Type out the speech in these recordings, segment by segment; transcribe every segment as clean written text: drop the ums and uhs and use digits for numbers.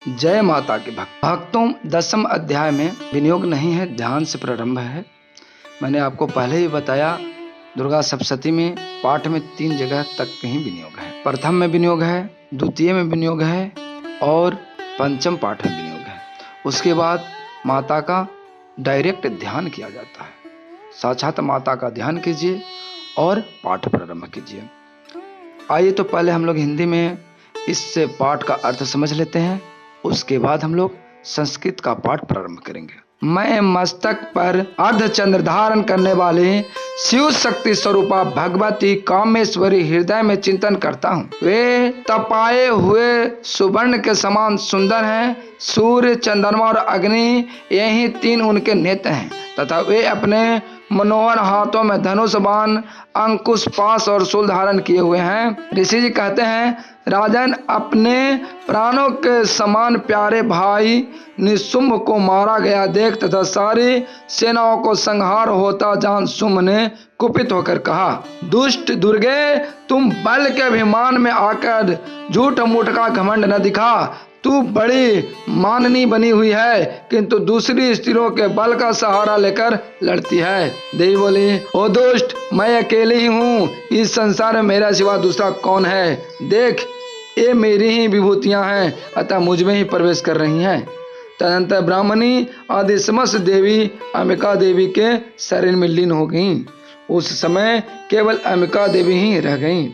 जय माता के भक्तों, 10वें अध्याय में विनियोग नहीं है, ध्यान से प्रारंभ है। मैंने आपको पहले ही बताया, दुर्गा सप्तशती में पाठ में 3 जगह तक कहीं विनियोग है। प्रथम में विनियोग है, द्वितीय में विनियोग है और पंचम पाठ में विनियोग है। उसके बाद माता का डायरेक्ट ध्यान किया जाता है। साक्षात माता का ध्यान कीजिए और पाठ प्रारंभ कीजिए। आइए तो पहले हम लोग हिंदी में इस पाठ का अर्थ समझ लेते हैं, उसके बाद हम लोग संस्कृत का पाठ प्रारंभ करेंगे। मैं मस्तक पर अर्धचंद्र धारण करने वाले शिव शक्ति स्वरूपा भगवती कामेश्वरी हृदय में चिंतन करता हूँ। वे तपाए हुए सुवर्ण के समान सुंदर हैं। सूर्य, चंद्रमा और अग्नि, यही 3 उनके नेत्र हैं तथा वे अपने मनोहर हाथों में धनुष, बाण, अंकुश, पाश और शूल धारण किए हुए हैं। ऋषि जी कहते हैं, राजन, अपने प्राणों के समान प्यारे भाई निशुंभ को मारा गया देख तथा सारी सेनाओं को संहार होता जान शुंभ ने कुपित होकर कहा, दुष्ट दुर्गे, तुम बल के अभिमान में आकर झूठ मूठ का घमंड न दिखा। तू बड़ी माननी बनी हुई है, किंतु दूसरी स्त्रियों के बल का सहारा लेकर लड़ती है। देवी बोली, ओ दुष्ट, मैं अकेली ही हूँ, इस संसार में मेरा सिवा दूसरा कौन है? देख, ये मेरी ही विभूतियां हैं, अतः मुझ में ही प्रवेश कर रही हैं। तदनंतर ब्राह्मणी आदि समस्त देवी अंबिका देवी के शरीर में लीन हो गईं। उस समय केवल अंबिका देवी ही रह गईं।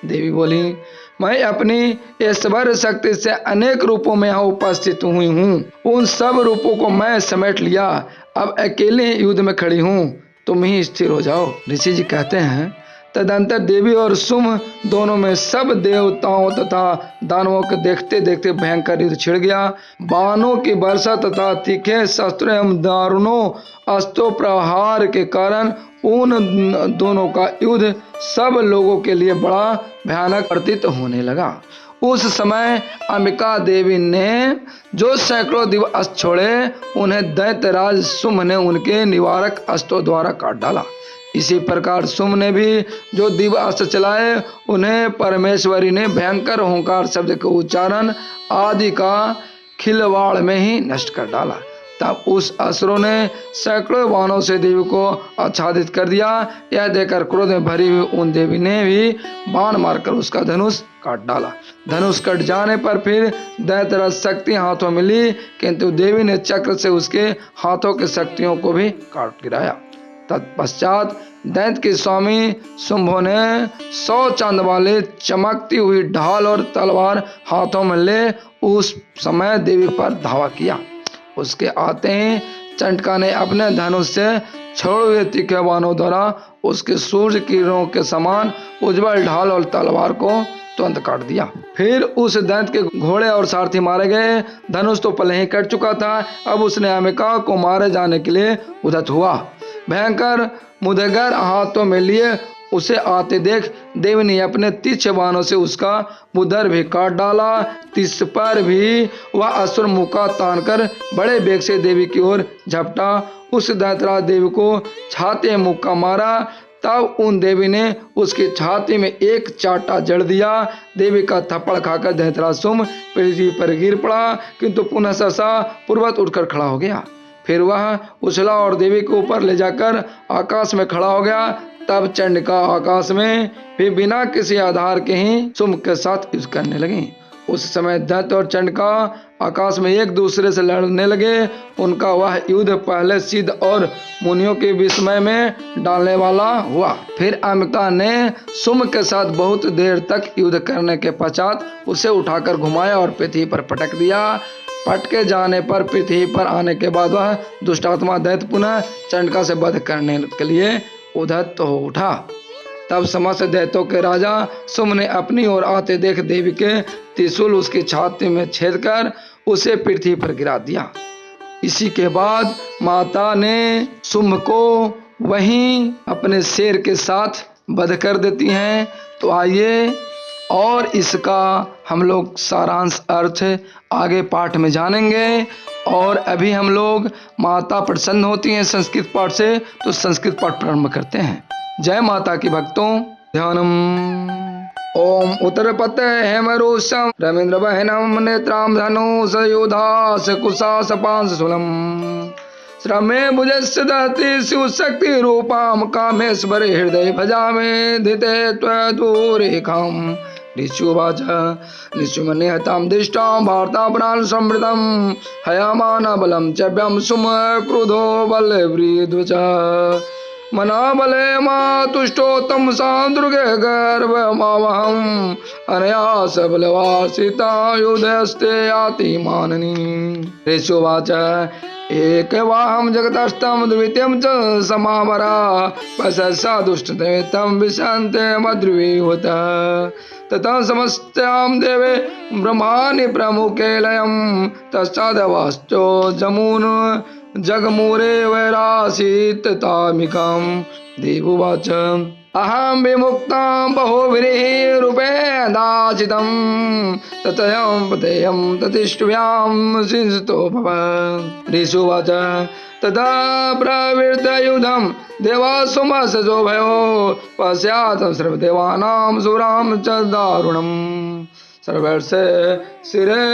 देवी बोली, मैं अपनी ऐश्वर्य शक्ति से अनेक रूपों में यहाँ उपस्थित हुई हूँ। उन सब रूपों को मैं समेट लिया। अब अकेले युद्ध में खड़ी हूँ, तुम ही स्थिर हो जाओ। ऋषि जी कहते हैं, तदंतर देवी और शुंभ दोनों में सब देवताओं तथा दानवों के देखते देखते भयंकर युद्ध छिड़ गया। बाणों की वर्षा तथा तीखे शस्त्रों एवं दारुणों अस्त्रों प्रहार के कारण उन दोनों का युद्ध सब लोगों के लिए बड़ा भयानक प्रतीत होने लगा। उस समय अंबिका देवी ने जो सैकड़ों दिव्य अस्त्र छोड़े, उन्हें दैत्यराज शुंभ ने उनके निवारक अस्त्रों द्वारा काट डाला। इसी प्रकार शुंभ ने भी जो दिव्य अस्त्र चलाए, उन्हें परमेश्वरी ने भयंकर ओंकार शब्द के उच्चारण आदि का खिलवाड़ में ही नष्ट कर डाला। तब उस असुरों ने सैकड़ों बाणों से देवी को आच्छादित कर दिया। यह देखकर क्रोध में भरी हुई उन देवी ने भी बाण मारकर उसका धनुष काट डाला। धनुष कट जाने पर फिर दैत्यराज शक्ति हाथों में ली, किंतु देवी ने चक्र से उसके हाथों की शक्तियों को भी काट गिराया। तत्पश्चात दैत्य के स्वामी शुंभो ने 100 चांद वाले चमकती हुई ढाल और तलवार हाथों में ले उस समय देवी पर धावा किया। उसके आते ही चंडका ने अपने धनुष से छोड़े हुए तीखे बाणों द्वारा उसके सूर्य किरणों के समान उज्जवल ढाल और तलवार को तुरंत काट दिया। फिर उस दैत्य के घोड़े और सारथी मारे गए। धनुष तो पहले ही कट चुका था, अब उसने अंबिका को मारे जाने के लिए उद्यत हुआ। भयंकर मुदगर हाथों में लिए उसे आते देख देवी ने अपने तीक्ष्ण बाणों से उसका उदर भी काट डाला। तिस पर भी वह असुर मुका तानकर बड़े वेग से देवी की ओर झपटा। उस दैत्यराज देवी को छाती में मुक्का मारा। तब उन देवी ने उसकी छाती में एक चाटा जड़ दिया। देवी का थप्पड़ खाकर दैत्यराज शुंभ पृथ्वी पर गिर पड़ा, किंतु पुनः सहसा पूर्वत उठकर खड़ा हो गया। फिर वह उछला और देवी को ऊपर ले जाकर आकाश में खड़ा हो गया। तब चंडिका आकाश में भी बिना किसी आधार के ही शुंभ के साथ युद्ध करने लगी। उस समय दैत्य और चंडिका आकाश में एक दूसरे से लड़ने लगे। उनका वह युद्ध पहले सिद्ध और मुनियों के विस्मय में डालने वाला हुआ। फिर अंबिका ने शुंभ के साथ बहुत देर तक युद्ध करने के पश्चात उसे उठाकर घुमाया और पृथ्वी पर पटक दिया। पटके जाने पर पृथ्वी पर आने के बाद वह दुष्टात्मा दैत्य पुनः चंडिका से वध करने के लिए उद्धत हो उठा। तब समस्त दैत्यों के राजा शुंभ ने अपनी ओर आते देख देवी के त्रिशूल उसकी छाती में छेद कर उसे पृथ्वी पर गिरा दिया। इसी के बाद माता ने शुंभ को वहीं अपने शेर के साथ वध कर देती हैं। तो आइए और इसका हम लोग सारांश अर्थ आगे पाठ में जानेंगे। और अभी हम लोग माता प्रसन्न होती हैं संस्कृत पाठ से, तो संस्कृत पाठ प्रारंभ करते हैं। जय माता की भक्तों। ध्यानम। ओम उत्तरपते हेमरुषम रवींद्र बहनम नेत्राम धनुष योधास कुशास पांशूलम श्रमे भुजस्य दहति शिवशक्ति रूपाम कामेश्वर हृदय भजामे धिते त्वदूरेखम ऋषुवाच ऋषुमनिहतां दृष्टां वार्तापरान् समृतं हयामान बलं च व्यं सुम क्रुधो बलव्रीद्वच मनाबले तुष्टो तम दुर्गे गर्भमावहम् अनया सबलवासिता युधस्ते याति माननी ऋषुवाच एकवाहं जगतस्थं द्वितीयं च समावरा पश्यसा दुष्टदेतं विशन्ते मद्रुविहुत ततः समस्यां देवे ब्रह्माणि प्रमुखे लयं तस्मादवाश्चो जमून जगमूरे वैरासीत् तामिकं देवोवाच अहं विमुक्तं बहुभिः रूपेण दाचितं ततयं पतेयं ततिष्ठ्यां सिंहतो भव ऋषुवाच तदा प्रवृत्तयुधं देवासुमसजो भयो पश्चात् सर्वदेवानां सुरां च दारुणम् सर्वस्य शिरे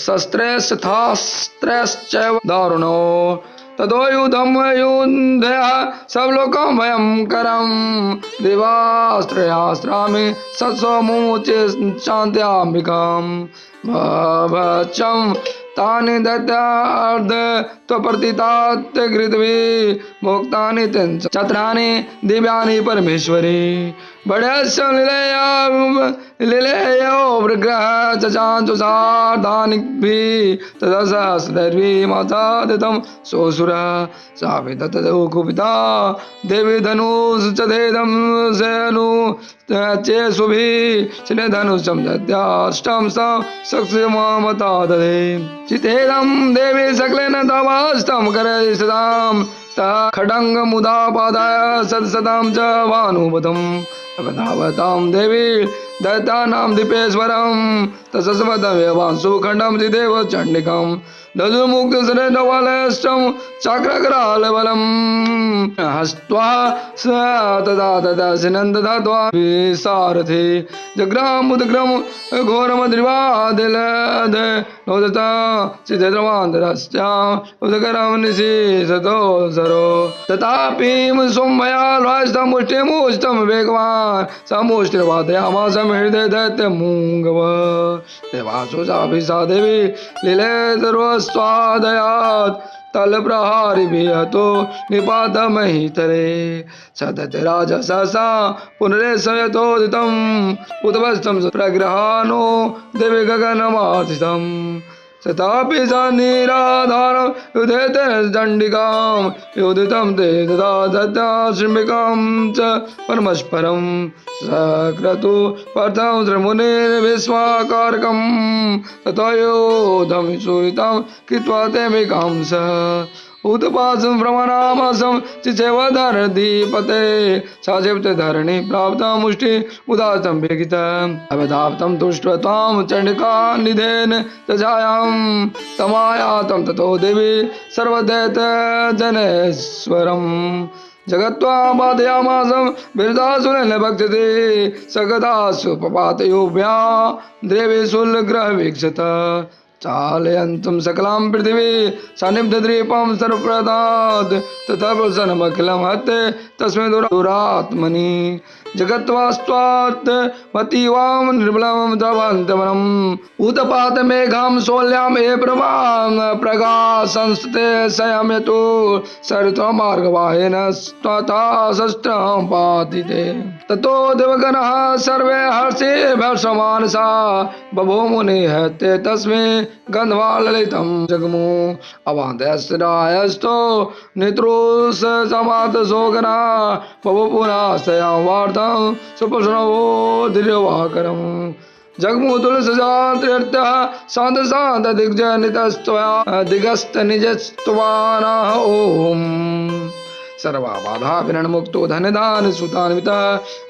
शस्त्रैस्तास्त्रैश्च दारुणो ततो युधं युध्यः सबलोकं भयंकरं देवास्त्रयास्त्रामि सत्स्वमुचे शान्त्याम्बिकां भवचं तानि दत्तार्ध त्वप्रतितात् गृध्वी भोक्तानि चत्राणि दिव्यानि परमेश्वरी बड़स्य लीलयो विग्रह चचांचुसार्धानिभिः तदा सहस्रैर्भिः माता दत्तं सोऽसुरा सापि ततो कुपिता देवी धनुष चेदं सेनु चेसुभिः शिलेधनुषं दद्याष्टं सक्ष्मता दधे चितेदं देवी सकलेन तवास्तं करैः सदां तः खड्गमुदापादाय सदसदां च भानुपतम् धावतां देवी दैत्यानां दीपेश्वरं तत्सवदमेवां सुखण्डं श्रीदेव चण्डिकं दधुमुक्तसरेणवलयष्टं चाक्रकरालबलं हस्त्वा स तदा सिनन्दधात्वा विसारथि जग्रामुदग्रं घोरमद्रिवादिलद नोदता सिद्धद्रवान्तरस्याम् उदकरं निशीसतो सरो तथापि सोमया लास्तं मुष्टिमुष्टं वेगवान् समुष्टिर्वादयामासं हृदय दैत्यमुङ्गव देवासु चापि सा देवी लीले सर्वस्वादयात् तलप्रहारिभिहतो निपातमहितरे सदति राजसहसा पुनरेशयतोदितम् उद्वस्तं प्रग्रहाणो देवी गगनमार्थितम् तथापि सा निराधारं युधेते दण्डिकां योदितं ते तदा दत्ता शृम्बिकां च परमस्परं सक्रतु पार्थं श्रीमुनिर्विश्वाकारकं ततो योधं सुरितं कृत्वा तेमिकां स उत्पासं भ्रमणामासं चिचैवधरधिपते साचिप्ते धरणी प्राप्तं मुष्टि उदातं विगितम् अवधाप्तं तुष्ट्वा त्वां चण्डिका निधेन तजायां तमायातं ततो देवी सर्वदैत्यजनेश्वरम् जगत्वा बाधयामासं बिरदासुरेण भक्षते सकदासु पपातयोभ्या देवी शूलग्रहवीक्षत चालयन्तं सकलां पृथिवी सान्निध्यद्वीपं सर्वप्रदात् तथा प्रसन्नमखिलं हते तस्मै दुरात्मनि जगत्वास्त्वात् मतीवां निर्बलं धवन्तवनम् उत्पातमेघां शोल्यां हे प्रभां प्रगासंस्ते संयम्यतु सरितमार्गवाहेन तथा शस्त्रं पातिते ततो देवगणः सर्वे हर्षे भर्षमानसा बभूव मुनिः ते तस्मै गन्धवाललितं जगमु अवान्तरायस्तो नेत्रोस समातसोगना बभूव पुनः सयां वार्तां सुप्रश्नवो दिव्यवाकरम् जगमु तुलसीजात्यर्थः शान्त शान्त दिग्जनितस्त्वया दिगस्त निजस्त्वानः ओम सर्वा बाधा विरणमुक्तो धनदान सुतान्वितः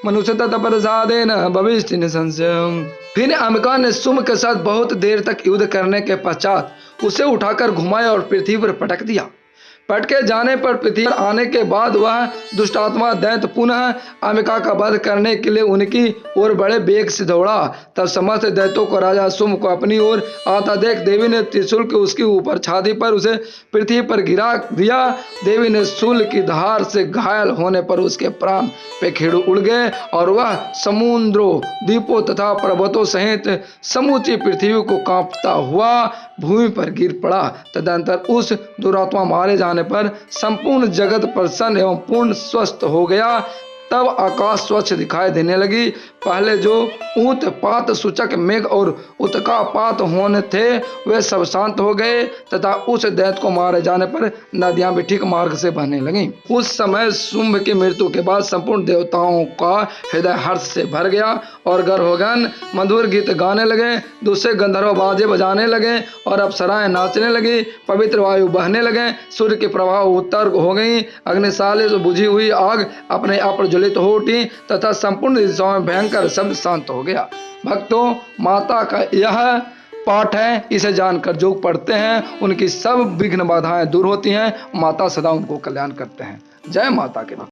मनुष्य तत्प्रसादेन भविष्य निसंशयम्। फिर अंबिका ने सुम के साथ बहुत देर तक युद्ध करने के पश्चात उसे उठाकर घुमाया और पृथ्वी पर पटक दिया। पटके जाने पर पृथ्वी पर आने के बाद वह दुष्टात्मा दैत्य पुनः अंबिका का वध करने के लिए उनकी ओर बड़े वेग से दौड़ा। तब समस्त दैत्यों को राजा शुंभ को अपनी ओर आता देख देवी ने त्रिशूल के उसके ऊपर छाती पर उसे पृथ्वी पर गिरा दिया। देवी ने शूल की धार से घायल होने पर उसके प्राण पेखेड़ू उड़ गए और वह समुद्रों, द्वीपों तथा पर्वतों सहित समूची पृथ्वी को कांपता हुआ भूमि पर गिर पड़ा। तदंतर उस दुरात्मा मारे जाने पर संपूर्ण जगत प्रसन्न एवं पूर्ण स्वस्थ हो गया। तब आकाश स्वच्छ दिखाई देने लगी। पहले जो ऊत पात सूचक मेघ और उत्कापात होने थे वे सब शांत हो गए तथा उस दैत्य को मारे जाने पर नदियां भी ठीक मार्ग से बहने लगीं। उस समय शुंभ की मृत्यु के बाद संपूर्ण देवताओं का हृदय हर्ष से भर गया और गर्भगन मधुर गीत गाने लगे। दूसरे गंधर्व बाजे बजाने लगे और अप्सराएं नाचने लगी। पवित्र वायु बहने लगे। सूर्य की प्रवाह उत्तर हो गई। अग्निशाले से बुझी हुई आग अपने आप प्रज्वलित हो उठी तथा संपूर्ण दिशाओं में भयंकर शब्द शांत हो गया। भक्तों, माता का यह पाठ है, इसे जानकर जो पढ़ते हैं उनकी सब विघ्न बाधाएं दूर होती हैं। माता सदा उनको कल्याण करते हैं। जय माता के।